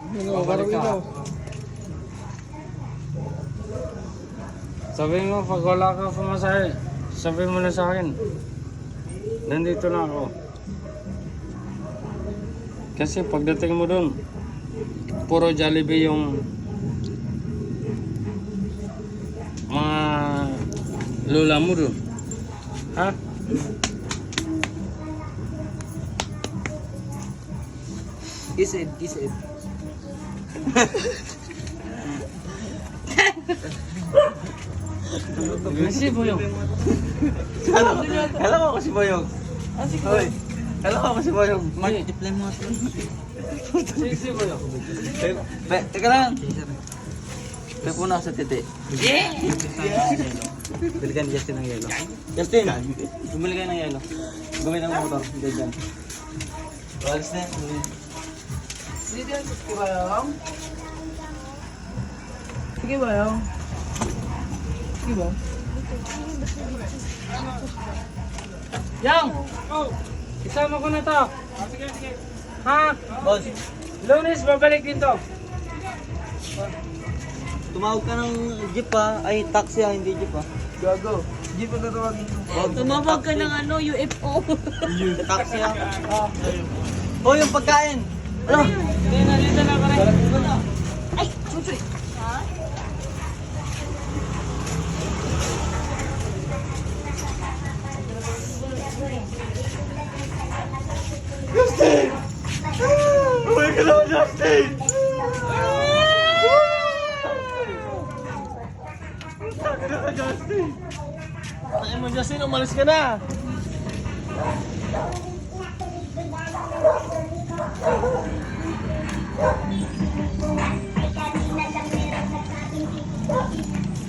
Babalik ka. Sabihin mo, pag wala ka pumasahe, sabihin mo na sa akin. Nandito na ako. Kasi pagdating mo dun, puro Jollibee yung mga lola mo dun. Ha? Kiss it. Si Boyong. Hello ako si Boyong. Hoy. Hello ako si Boyong. Multiply mo ito. Si Boyong. Teka lang. Kaya po na ako sa titi. Bili ka ni Justin ng yelo. Justin! Bumili kayo ng yelo. Gawin ng motor. Hindi dyan. Walis na. Dito yung sige ba yung? Sige ba yung? Sige ba? Yang! Isama ko na to. Sige. Ha? Boss, Lunes, babalik dito. tumawag ka ng jeep ha. Ay, taxi ha, hindi jeep ha. Gago. Jeep ang tatawagin ko. Tumawag ka ng ano, UFO. Taxi ha. Oh, yung pagkain. Ano? Dito na ka rin. Ay, chuchoy. Uy ka naman, Justin! Ay mo, Justin, umalis ka na!